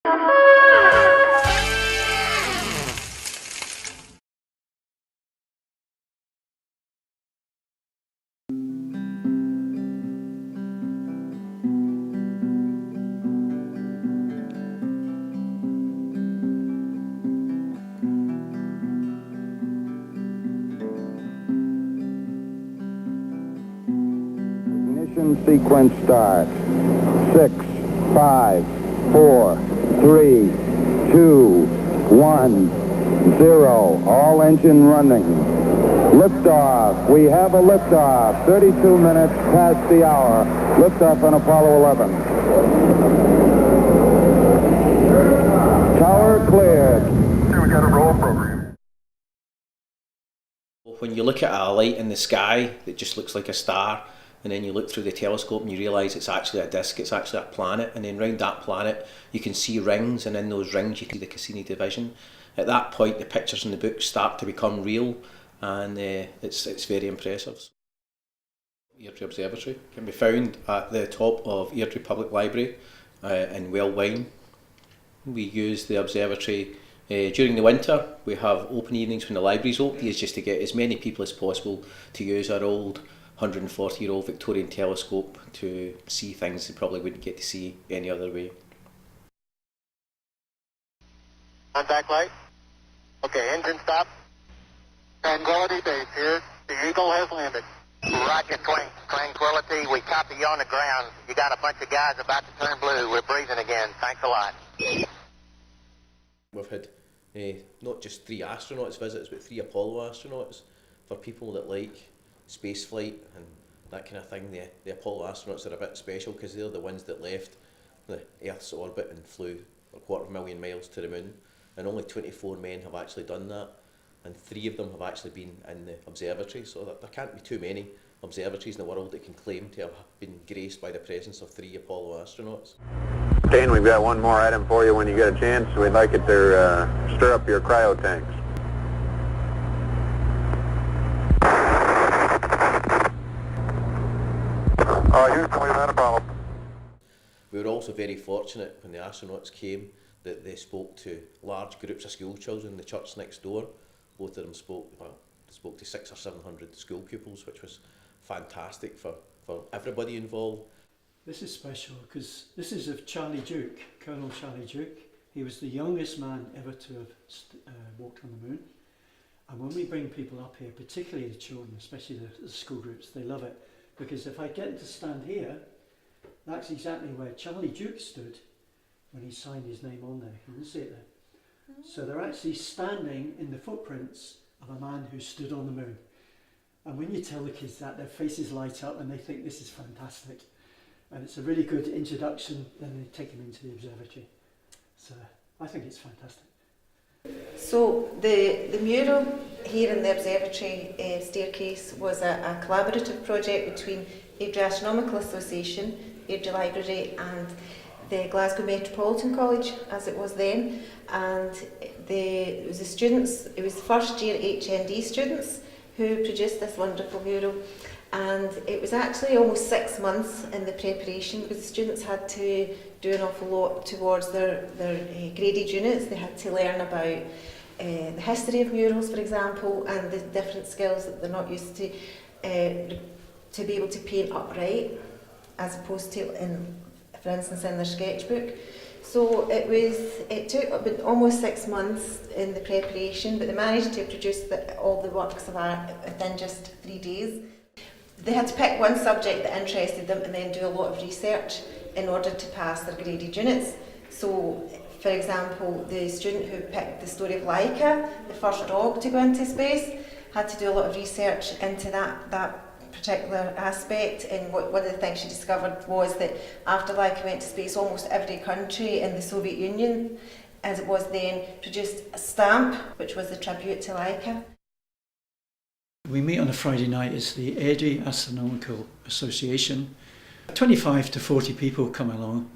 Ignition sequence start. 6, 5, 4, 3, 2, 1, 0. All engine running. Liftoff. We have a liftoff. 32 minutes past the hour. Liftoff on Apollo 11. Tower cleared. We got a roll program. When you look at a light in the sky that just looks like a star, and then you look through the telescope and you realise it's actually a disk, it's actually a planet, and then round that planet you can see rings, and in those rings you can see the Cassini division. At that point the pictures in the book start to become real, and it's very impressive. Airdrie Observatory can be found at the top of Airdrie Public Library in Wellwyn. We use the observatory during the winter. We have open evenings when the library's open, is just to get as many people as possible to use our old 140-year-old Victorian telescope to see things they probably wouldn't get to see any other way. Contact light. Okay, engine stop. Tranquility Base here. The Eagle has landed. Roger, Tranquility. We copy you on the ground. You got a bunch of guys about to turn blue. We're breathing again. Thanks a lot. We've had not just 3 astronauts visits, but 3 Apollo astronauts. For people that like space flight and that kind of thing, the Apollo astronauts are a bit special because they're the ones that left the Earth's orbit and flew 250,000 miles to the moon, and only 24 men have actually done that, and 3 of them have actually been in the observatory, so there can't be too many observatories in the world that can claim to have been graced by the presence of 3 Apollo astronauts. Dane, we've got one more item for you when you get a chance. We'd like it to stir up your cryo tanks. Houston, we've had a problem. We were also very fortunate when the astronauts came that they spoke to large groups of school children in the church next door. Both of them spoke to 600 or 700 school pupils, which was fantastic for everybody involved. This is special because this is of Charlie Duke, Colonel Charlie Duke. He was the youngest man ever to have walked on the moon. And when we bring people up here, particularly the children, especially the school groups, they love it. Because if I get to stand here, that's exactly where Charlie Duke stood when he signed his name on there. You can see it there. So they're actually standing in the footprints of a man who stood on the moon. And when you tell the kids that, their faces light up and they think this is fantastic. And it's a really good introduction, then they take them into the observatory. So I think it's fantastic. So the mural here in the observatory staircase was a collaborative project between Airdrie Astronomical Association, Airdrie Library and the Glasgow Metropolitan College as it was then, and it was the students, it was first year HND students who produced this wonderful mural, and it was actually almost 6 months in the preparation because the students had to do an awful lot towards their graded units. They had to learn about the history of murals, for example, and the different skills that they're not used to be able to paint upright as opposed to for instance in their sketchbook. So it took almost 6 months in the preparation, but they managed to produce all the works of art within just 3 days. They had to pick one subject that interested them and then do a lot of research in order to pass their graded units. So, for example, the student who picked the story of Laika, the first dog to go into space, had to do a lot of research into that particular aspect, and one of the things she discovered was that after Laika went to space, almost every country in the Soviet Union, as it was then, produced a stamp which was the tribute to Laika. We meet on a Friday night as the Airdrie Astronomical Association. 25 to 40 people come along,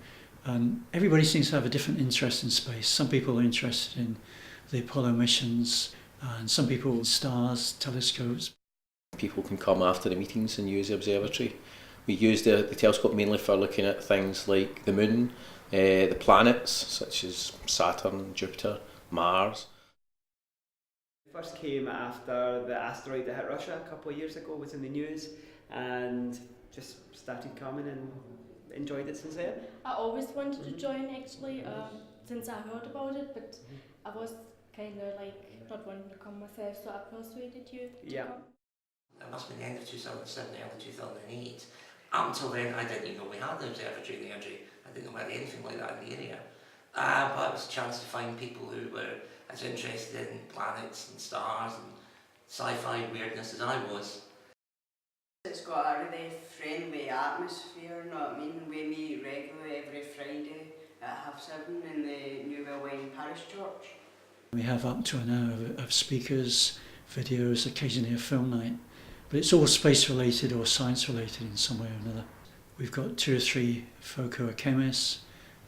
and everybody seems to have a different interest in space. Some people are interested in the Apollo missions, and some people in stars, telescopes. People can come after the meetings and use the observatory. We use the telescope mainly for looking at things like the moon, the planets such as Saturn, Jupiter, Mars. First came after the asteroid that hit Russia a couple of years ago, was in the news, and just started coming and enjoyed it since then. I always wanted to join actually, since I heard about it, but I was kind of like not wanting to come myself, so I persuaded you to come. It must have been the end of 2007, early 2008. Up until then, I didn't even know we had the observatory in Airdrie. I didn't know we had anything like that in the area. But it was a chance to find people who were as interested in planets and stars and sci-fi weirdness as I was. It's got a really friendly atmosphere, you know what I mean? We meet regularly every Friday at 7:30 in the New Wellwyn Parish Church. We have up to an hour of speakers, videos, occasionally a film night, but it's all space related or science related in some way or another. We've got 2 or 3 folk who are chemists,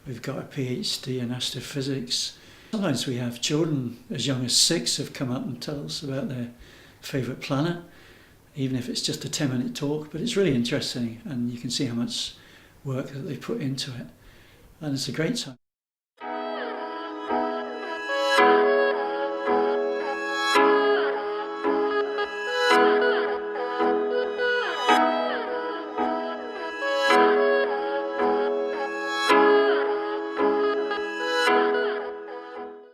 we've got a PhD in astrophysics. Sometimes we have children as young as 6 have come up and tell us about their favourite planet, even if it's just a 10-minute talk, but it's really interesting and you can see how much work that they put into it, and it's a great time.